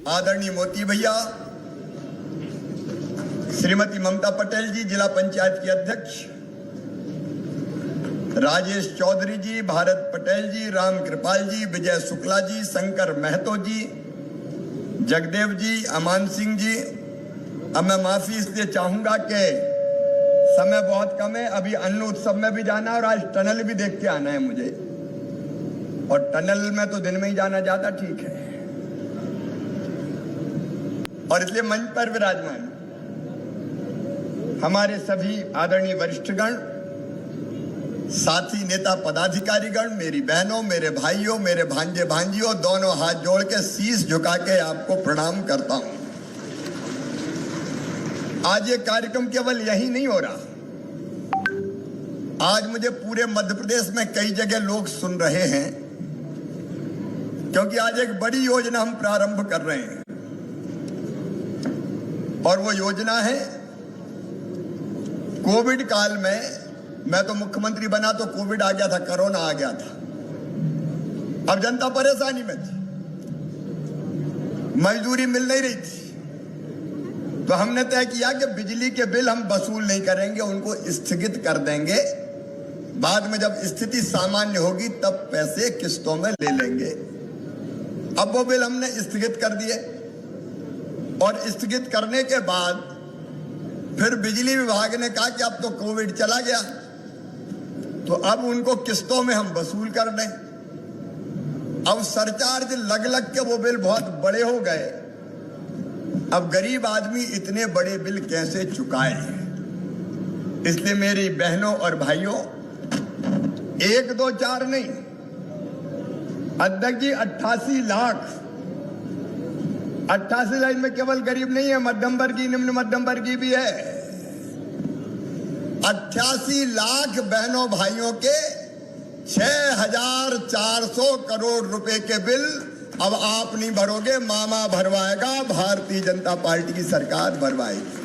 आदरणीय मोती भैया, श्रीमती ममता पटेल जी जिला पंचायत की अध्यक्ष, राजेश चौधरी जी, भारत पटेल जी, राम कृपाल जी, विजय शुक्ला जी, शंकर महतो जी, जगदेव जी, अमान सिंह जी। अब मैं माफी इसलिए चाहूंगा कि समय बहुत कम है, अभी अन्न उत्सव में भी जाना और आज टनल भी देख के आना है मुझे, और टनल में तो दिन में ही जाना ज्यादा ठीक है, और इसलिए मंच पर विराजमान हमारे सभी आदरणीय वरिष्ठगण, साथी नेता पदाधिकारीगण, मेरी बहनों, मेरे भाइयों, मेरे भांजे भांजियों, दोनों हाथ जोड़ के शीश झुका के आपको प्रणाम करता हूं। आज ये कार्यक्रम केवल यही नहीं हो रहा, आज मुझे पूरे मध्य प्रदेश में कई जगह लोग सुन रहे हैं, क्योंकि आज एक बड़ी योजना हम प्रारंभ कर रहे हैं, और वो योजना है कोविड काल में। मैं तो मुख्यमंत्री बना तो कोविड आ गया था, कोरोना आ गया था, अब जनता परेशानी में थी, मजदूरी मिल नहीं रही थी, तो हमने तय किया कि बिजली के बिल हम वसूल नहीं करेंगे, उनको स्थगित कर देंगे, बाद में जब स्थिति सामान्य होगी तब पैसे किस्तों में ले लेंगे। अब वो बिल हमने स्थगित कर दिए, और स्थगित करने के बाद फिर बिजली विभाग ने कहा कि अब तो कोविड चला गया, तो अब उनको किस्तों में हम वसूल कर दें। अब सरचार्ज लग लग के वो बिल बहुत बड़े हो गए, अब गरीब आदमी इतने बड़े बिल कैसे चुकाए। इसलिए मेरी बहनों और भाइयों, 1, 2, 4 नहीं, अध्यक्ष जी 88 लाख, 88 लाख में केवल गरीब नहीं है, मध्यम वर्गीय, निम्न मध्यम वर्गीय भी है। 88 लाख बहनों भाइयों के 6,400 करोड़ रुपए के बिल अब आप नहीं भरोगे, मामा भरवाएगा, भारतीय जनता पार्टी की सरकार भरवाएगी।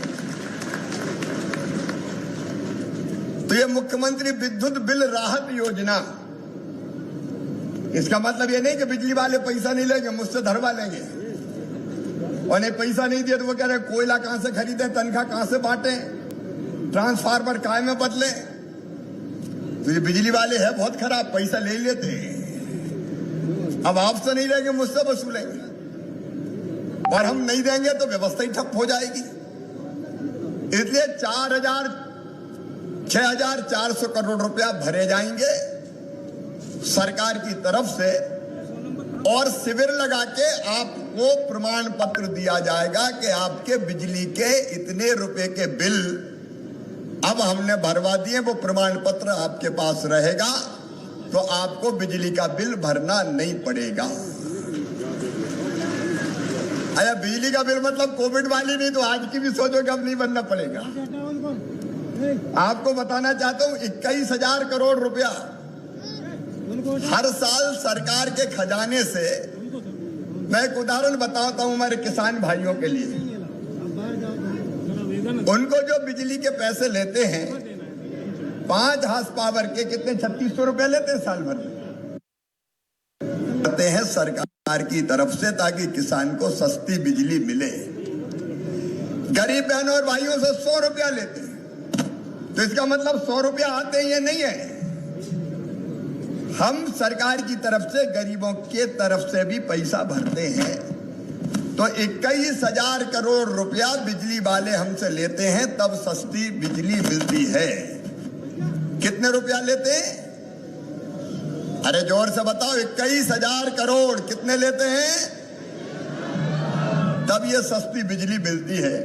तो ये मुख्यमंत्री विद्युत बिल राहत योजना, इसका मतलब ये नहीं कि बिजली वाले पैसा नहीं लेंगे, मुझसे धरवा लेंगे, और नहीं पैसा नहीं दिए तो वो कह रहे कोयला कहां से खरीदे, तनख्वाह कहां से बांटे, ट्रांसफार्मर काय में बदले। तो ये बिजली वाले हैं बहुत खराब, पैसा ले लेते हैं, अब आपसे नहीं लेंगे, मुझसे वसूलेंगे, और हम नहीं देंगे तो व्यवस्था ही ठप हो जाएगी। इसलिए 6,400 करोड़ रुपया भरे जाएंगे सरकार की तरफ से, और शिविर लगा के आपको प्रमाण पत्र दिया जाएगा कि आपके बिजली के इतने रुपए के बिल अब हमने भरवा दिए, वो प्रमाण पत्र आपके पास रहेगा, तो आपको बिजली का बिल भरना नहीं पड़ेगा। अरे बिजली का बिल मतलब कोविड वाली नहीं, तो आज की भी सोचो कि अब नहीं भरना पड़ेगा। आपको बताना चाहता हूं, 21,000 करोड़ रुपया हर साल सरकार के खजाने से, मैं एक उदाहरण बताता हूं हमारे किसान भाइयों के लिए, उनको जो बिजली के पैसे लेते हैं 5 हार्स पावर के, कितने 3600 रुपए लेते हैं साल भर में, करते हैं सरकार की तरफ से, ताकि किसान को सस्ती बिजली मिले। गरीब बहनों और भाइयों से 100 रुपया लेते हैं, तो इसका मतलब 100 रुपया आते ही ये नहीं है, हम सरकार की तरफ से गरीबों के तरफ से भी पैसा भरते हैं। तो 21,000 करोड़ रुपया बिजली वाले हमसे लेते हैं, तब सस्ती बिजली मिलती है। कितने रुपया लेते हैं? अरे जोर से बताओ, 21,000 करोड़ कितने लेते हैं, तब ये सस्ती बिजली मिलती है।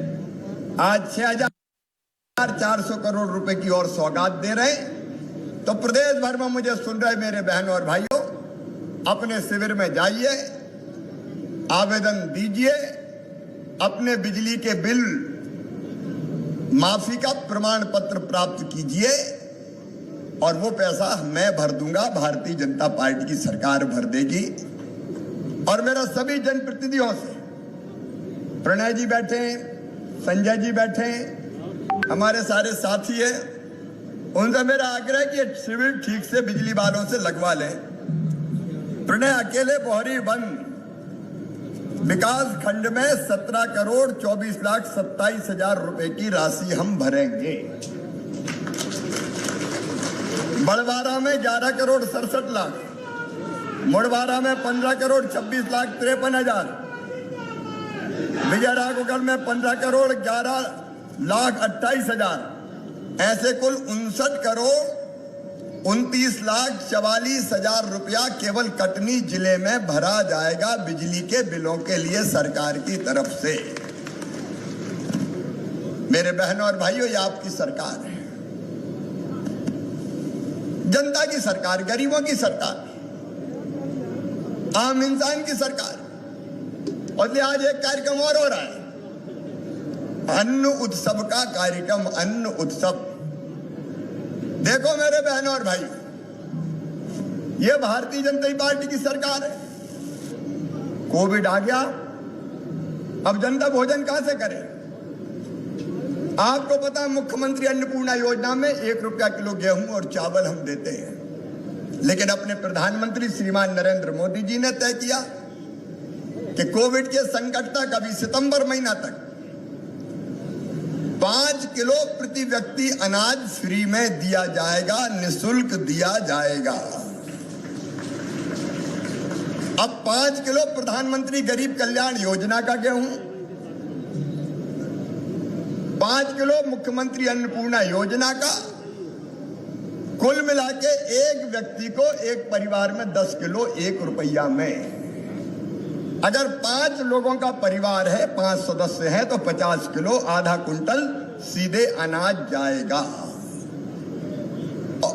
आज 6,400 करोड़ रुपए की और सौगात दे रहे हैं। तो प्रदेश भर में मुझे सुन रहे मेरे बहनों और भाइयों, अपने शिविर में जाइए, आवेदन दीजिए, अपने बिजली के बिल माफी का प्रमाण पत्र प्राप्त कीजिए, और वो पैसा मैं भर दूंगा, भारतीय जनता पार्टी की सरकार भर देगी। और मेरा सभी जनप्रतिनिधियों से, प्रणय जी बैठे, संजय जी बैठे, हमारे सारे साथी हैं, उनसे मेरा आग्रह कि शिविर ठीक से बिजली वालों से लगवा लें। प्रणय अकेले बोहरी बंद विकास खंड में 17,24,27,000 रुपए की राशि हम भरेंगे। बड़वारा में 11,67,00,000, मुड़वारा में 15,26,53,000, विजयराघवगढ़ में 15,11,28,000, ऐसे कुल 59,29,44,000 रुपया केवल कटनी जिले में भरा जाएगा बिजली के बिलों के लिए सरकार की तरफ से। मेरे बहनों और भाइयों, ये आपकी सरकार है, जनता की सरकार, गरीबों की सरकार, आम इंसान की सरकार। और आज एक कार्यक्रम और हो रहा है, अन्न उत्सव का कार्यक्रम, अन्न उत्सव। देखो मेरे बहनों और भाई, ये भारतीय जनता पार्टी की सरकार है। कोविड आ गया, अब जनता भोजन कहां से करे? आपको पता है, मुख्यमंत्री अन्नपूर्णा योजना में 1 रुपया किलो गेहूं और चावल हम देते हैं, लेकिन अपने प्रधानमंत्री श्रीमान नरेंद्र मोदी जी ने तय किया कि कोविड के संकट तक, अभी सितंबर महीना तक 5 किलो प्रति व्यक्ति अनाज फ्री में दिया जाएगा, निःशुल्क दिया जाएगा। अब 5 किलो प्रधानमंत्री गरीब कल्याण योजना का गेहूं, 5 किलो मुख्यमंत्री अन्नपूर्णा योजना का, कुल मिला के एक व्यक्ति को, एक परिवार में 10 किलो 1 रुपया में। अगर 5 लोगों का परिवार है, 5 सदस्य हैं, तो 50 किलो, आधा कुंटल सीधे अनाज जाएगा।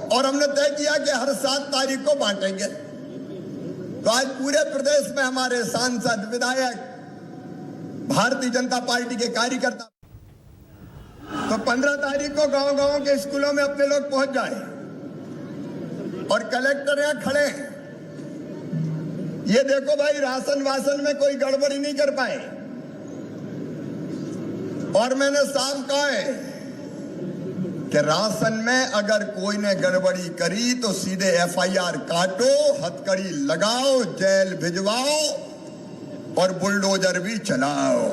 और हमने तय किया कि हर 7 तारीख को बांटेंगे। तो आज पूरे प्रदेश में हमारे सांसद, विधायक, भारतीय जनता पार्टी के कार्यकर्ता, तो 15 तारीख को गांव-गांव के स्कूलों में अपने लोग पहुंच जाए। और कलेक्टर यहां खड़े हैं, ये देखो भाई, राशन वासन में कोई गड़बड़ी नहीं कर पाए। और मैंने साफ कहा है कि राशन में अगर कोई ने गड़बड़ी करी तो सीधे FIR काटो, हथकड़ी लगाओ, जेल भिजवाओ और बुलडोजर भी चलाओ।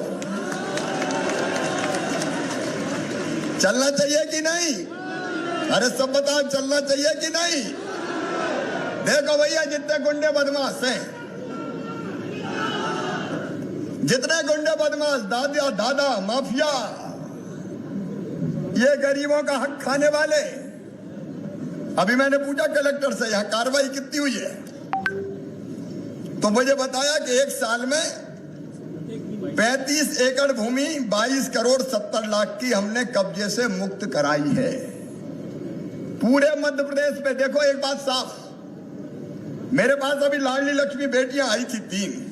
चलना चाहिए कि नहीं? अरे सब बताओ, चलना चाहिए कि नहीं? देखो भैया, जितने गुंडे बदमाश हैं, जितने गुंडे बदमाश, दादा माफिया, ये गरीबों का हक खाने वाले। अभी मैंने पूछा कलेक्टर से, यहां कार्रवाई कितनी हुई है? तो मुझे बताया कि 1 साल में 35 एकड़ भूमि 22 करोड़ 70 लाख की हमने कब्जे से मुक्त कराई है पूरे मध्य प्रदेश में। देखो एक बात साफ, मेरे पास अभी लाडली लक्ष्मी बेटियां आई थी 3।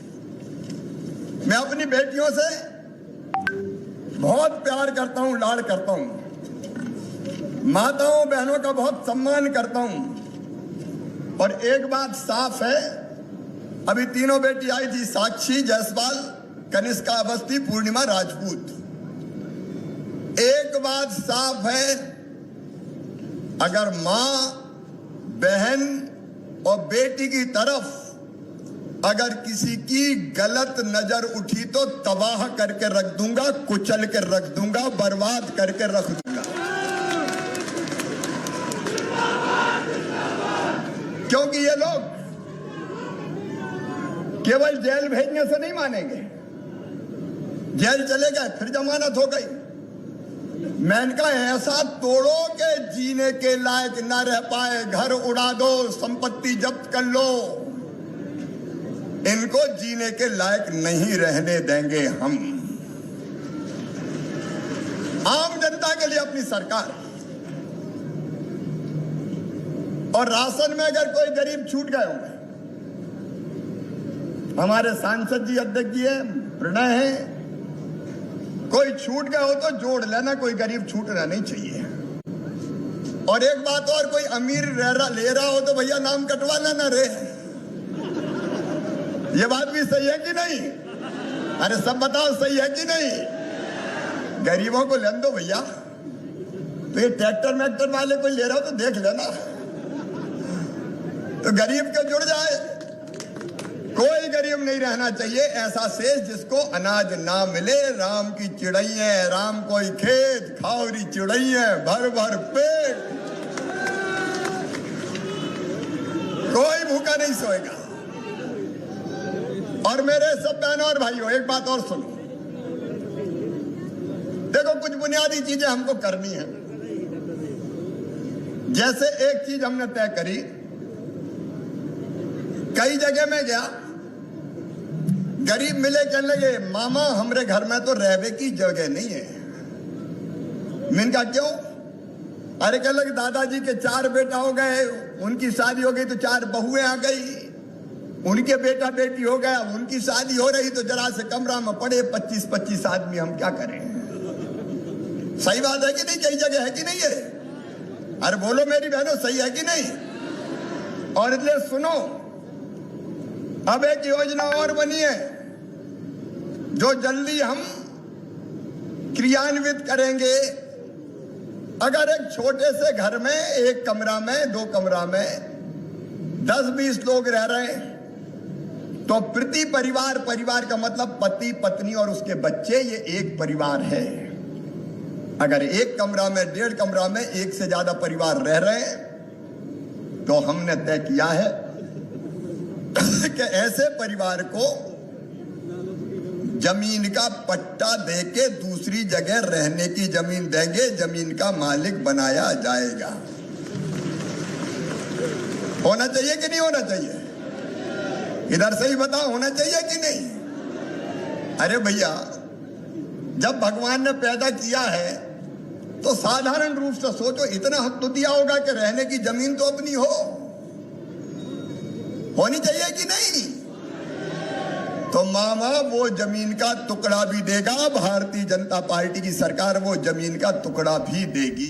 मैं अपनी बेटियों से बहुत प्यार करता हूं, लाड करता हूं, माताओं बहनों का बहुत सम्मान करता हूं। और एक बात साफ है, अभी तीनों बेटी आई थी, साक्षी जायसवाल, कनिष्का अवस्थी, पूर्णिमा राजपूत। एक बात साफ है, अगर मां, बहन और बेटी की तरफ अगर किसी की गलत नजर उठी तो तबाह करके रख दूंगा, कुचल के रख दूंगा, बर्बाद करके रख दूंगा। क्योंकि ये लोग केवल जेल भेजने से नहीं मानेंगे। जेल चले गए, फिर जमानत हो गई। मैं इनका ऐसा तोड़ो कि जीने के लायक ना रह पाए, घर उड़ा दो, संपत्ति जब्त कर लो, इनको जीने के लायक नहीं रहने देंगे हम। आम जनता के लिए अपनी सरकार। और राशन में अगर कोई गरीब छूट गए होंगे, हमारे सांसद जी, अध्यक्ष जी है, प्रणय है, कोई छूट गया हो तो जोड़ लेना, कोई गरीब छूटना नहीं चाहिए। और एक बात और, कोई अमीर ले रहा हो तो भैया नाम कटवा लेना रे। ये बात भी सही है कि नहीं? अरे सब बताओ, सही है कि नहीं? गरीबों को लेने दो भैया। तो ये ट्रैक्टर वाले कोई ले रहा हो तो देख लेना, तो गरीब के जुड़ जाए। कोई गरीब नहीं रहना चाहिए ऐसा शेष जिसको अनाज ना मिले। राम की चिड़ैया, राम कोई खेत, खावरी चिड़ैया, भर भर पेट, कोई भूखा नहीं सोएगा। और मेरे सब बहनों और भाइयों, एक बात और सुनो। देखो, कुछ बुनियादी चीजें हमको करनी है। जैसे एक चीज हमने तय करी, कई जगह में गया, गरीब मिले, कहने लगे मामा हमरे घर में तो रहने की जगह नहीं है। मैंने कहा क्यों? अरे कहने लगे दादाजी के 4 बेटा हो गए, उनकी शादी हो गई तो 4 बहुएं आ गई, उनके बेटा बेटी हो गया, उनकी शादी हो रही तो जरा से कमरा में पड़े 25-25 आदमी, हम क्या करें? सही बात है कि नहीं? कई जगह है कि नहीं है? अरे बोलो मेरी बहनों, सही है कि नहीं? और इसलिए सुनो, अब एक योजना और बनी है जो जल्दी हम क्रियान्वित करेंगे। अगर एक छोटे से घर में, एक कमरा में, 2 कमरा में 10-20 लोग रह रहे हैं, तो प्रति परिवार, परिवार का मतलब पति पत्नी और उसके बच्चे, ये एक परिवार है। अगर एक कमरा में, 1.5 कमरा में 1 से ज्यादा परिवार रह रहे हैं, तो हमने तय किया है कि ऐसे परिवार को जमीन का पट्टा देके दूसरी जगह रहने की जमीन देंगे, जमीन का मालिक बनाया जाएगा। होना चाहिए कि नहीं होना चाहिए? इधर से ही बताओ, होना चाहिए कि नहीं? अरे भैया, जब भगवान ने पैदा किया है तो साधारण रूप से सोचो, इतना हक तो दिया होगा कि रहने की जमीन तो अपनी होनी चाहिए कि नहीं? तो मामा वो जमीन का टुकड़ा भी देगा, भारतीय जनता पार्टी की सरकार वो जमीन का टुकड़ा भी देगी।